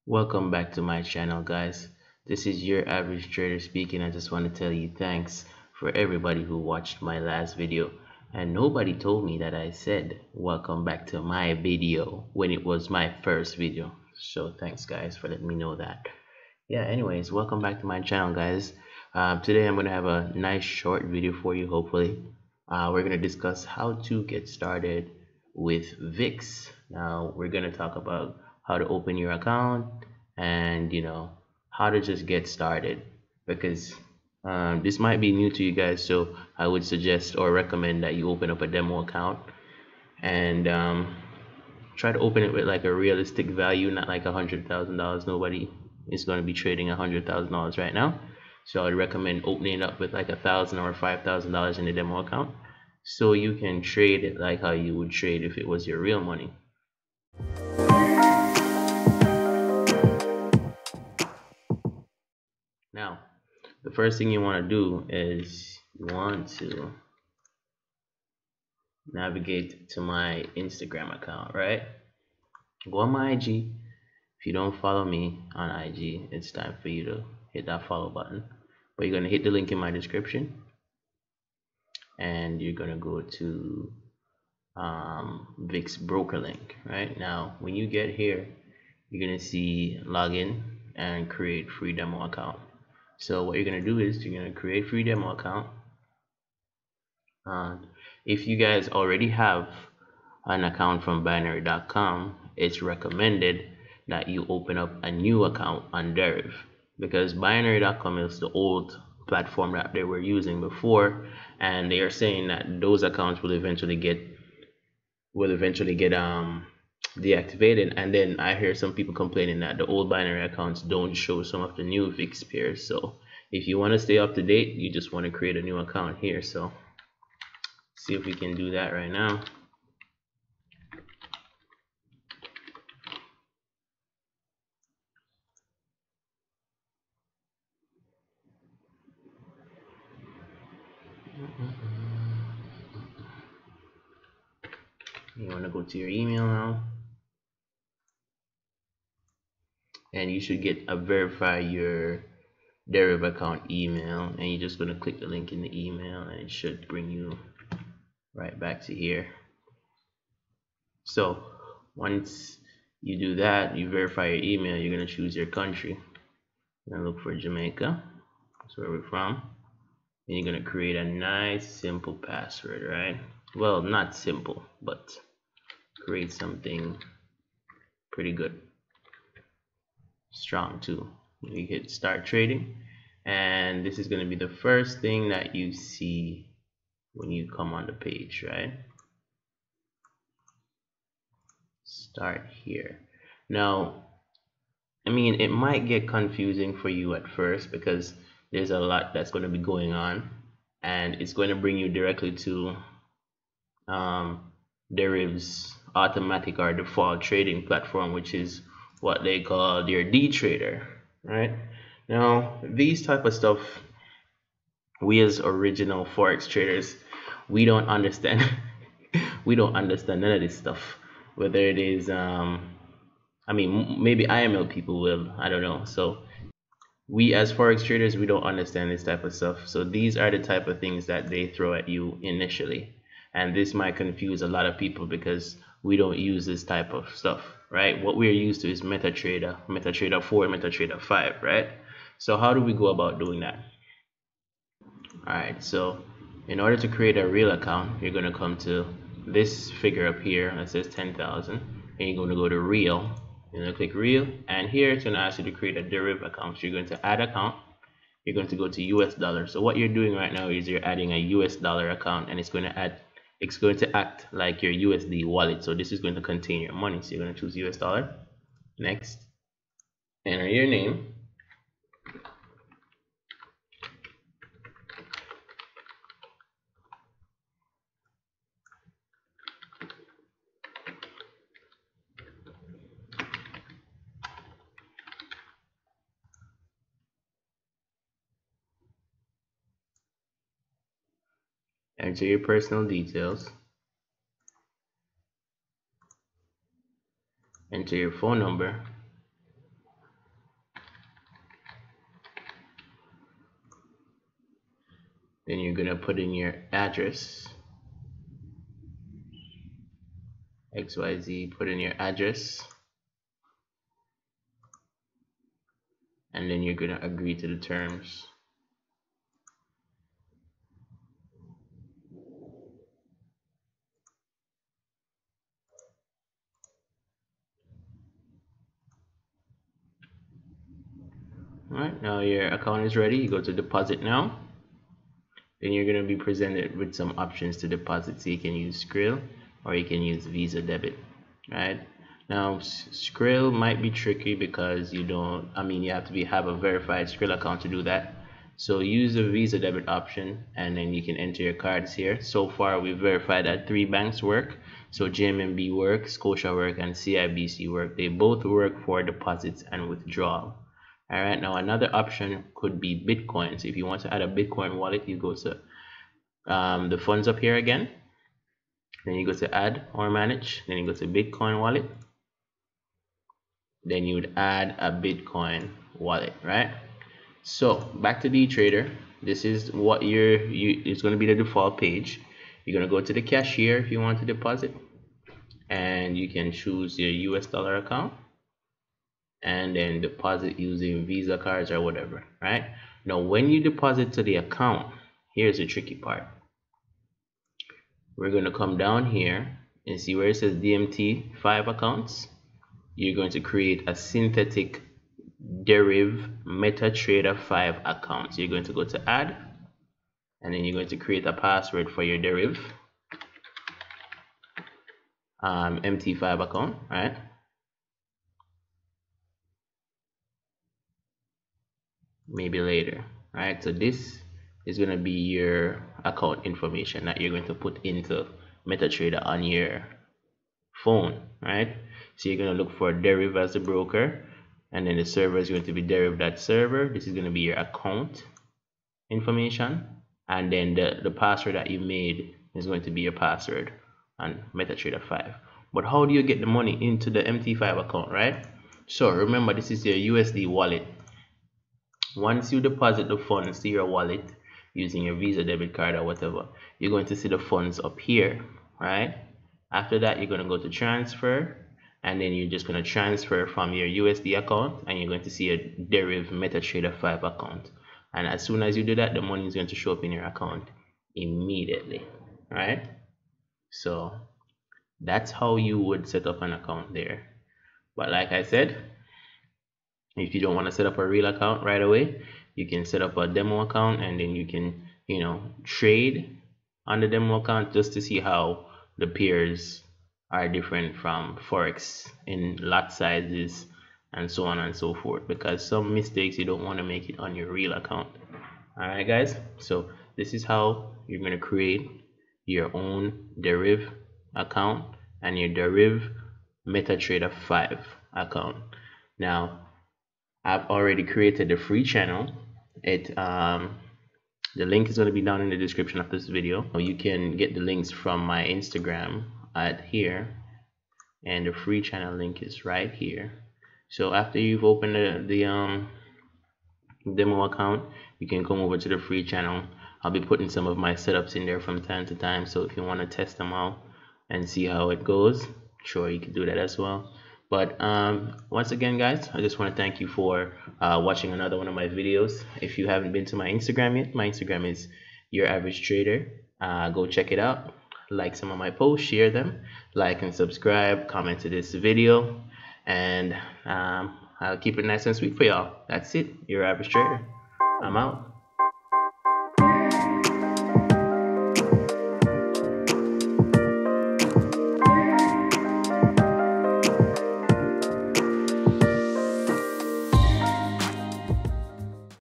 Welcome back to my channel, guys. This is your average trader speaking. I just want to tell you thanks for everybody who watched my last video, and nobody told me that I said welcome back to my video when it was my first video. So thanks guys for letting me know that. Yeah, anyways, welcome back to my channel, guys. Today I'm gonna have a nice short video for you. Hopefully we're gonna discuss how to get started with VIX. Now we're gonna talk about how to open your account and how to just get started, because this might be new to you guys, so I would suggest or recommend that you open up a demo account and try to open it with like a realistic value, not like $100,000. Nobody is going to be trading $100,000 right now, so I'd recommend opening it up with like $1,000 or $5,000 in a demo account, so you can trade it like how you would trade if it was your real money. Now, the first thing you want to do is you want to navigate to my Instagram account, right? Go on my IG. If you don't follow me on IG, it's time for you to hit that follow button. But you're going to hit the link in my description, and you're going to go to VIX broker link. Right now, when you get here, you're going to see login and create free demo account. So what you're going to do is you're going to create free demo account. If you guys already have an account from binary.com, it's recommended that you open up a new account on Deriv, because binary.com is the old platform that they were using before, and they are saying that those accounts will eventually get deactivated. And then I hear some people complaining that the old binary accounts don't show some of the new VIX pairs. So if you want to stay up to date, you just want to create a new account here. So see if we can do that right now. You want to go to your email now, and you should get a verify your Deriv account email, and you're just going to click the link in the email, and it should bring you right back to here. So once you do that, you verify your email, you're going to choose your country. You're going to look for Jamaica, that's where we're from, and you're going to create a nice simple password, right? Well, not simple, but create something pretty good, strong too. You hit start trading, and this is going to be the first thing that you see when you come on the page, right? Start here. Now, I mean, it might get confusing for you at first because there's a lot that's going to be going on, and it's going to bring you directly to Deriv's automatic or default trading platform, which is what they call their D trader, right? Now, these type of stuff, we as original forex traders, we don't understand. We don't understand none of this stuff, whether it is I mean, maybe IML people will, I don't know. So we as forex traders, we don't understand this type of stuff. So these are the type of things that they throw at you initially, and this might confuse a lot of people because we don't use this type of stuff, right? What we're used to is MetaTrader, MetaTrader 4, MetaTrader 5, right? So how do we go about doing that? Alright, so in order to create a real account, you're going to come to this figure up here that says 10,000, and you're going to go to real. You're going to click real, and here it's going to ask you to create a Deriv account. So you're going to add account, you're going to go to US dollar. So what you're doing right now is you're adding a US dollar account, and it's going to act like your USD wallet. So this is going to contain your money. So you're going to choose US dollar. Next, enter your name. Enter your personal details. Enter your phone number. then you're gonna put in your address, XYZ, put in your address, and then you're gonna agree to the terms. Alright, now your account is ready. You go to deposit now. Then you're going to be presented with some options to deposit. So you can use Skrill or you can use Visa debit. Right now, Skrill might be tricky because you have to have a verified Skrill account to do that. So use the Visa debit option and then you can enter your cards here. So far we've verified that 3 banks work. So JMMB work, Scotia work, and CIBC work. They both work for deposits and withdrawal. Alright, now another option could be Bitcoin. So if you want to add a Bitcoin wallet, you go to the funds up here again. Then you go to add or manage. Then you go to Bitcoin wallet. Then you would add a Bitcoin wallet, right? So back to DTrader. This is what it's going to be the default page. You're going to go to the cashier if you want to deposit. And you can choose your US dollar account. And then deposit using Visa cards or whatever, right? Now when you deposit to the account, here's the tricky part. We're going to come down here and see where it says DMT 5 accounts. You're going to create a synthetic deriv MetaTrader 5 account. So you're going to go to add, and then you're going to create a password for your deriv MT5 account, right? Maybe later, right? So this is going to be your account information that you're going to put into MetaTrader on your phone, right? So you're going to look for deriv as the broker, and then the server is going to be deriv.server. This is going to be your account information, and then the password that you made is going to be your password on MetaTrader 5. But how do you get the money into the MT5 account, right? So remember, this is your USD wallet. Once you deposit the funds to your wallet using your Visa debit card or whatever, you're going to see the funds up here, right? After that, you're going to go to transfer, and then you're just going to transfer from your USD account, and you're going to see a deriv MetaTrader 5 account. And as soon as you do that, the money is going to show up in your account immediately, right? So that's how you would set up an account there. But like I said, if you don't want to set up a real account right away, you can set up a demo account, and then you can, trade on the demo account just to see how the pairs are different from Forex in lot sizes and so on and so forth, because some mistakes you don't want to make it on your real account. Alright guys, so this is how you're going to create your own deriv account and your deriv MetaTrader 5 account. Now I've already created the free channel. The link is going to be down in the description of this video. You can get the links from my Instagram at here, and the free channel link is right here. So after you've opened the demo account, you can come over to the free channel. I'll be putting some of my setups in there from time to time, so if you want to test them out and see how it goes, sure, you can do that as well. But once again guys, I just want to thank you for watching another one of my videos. If you haven't been to my Instagram yet, my Instagram is Your Average Trader. Go check it out, like some of my posts, share them, like and subscribe, comment to this video, and I'll keep it nice and sweet for y'all. That's it, Your Average Trader. I'm out.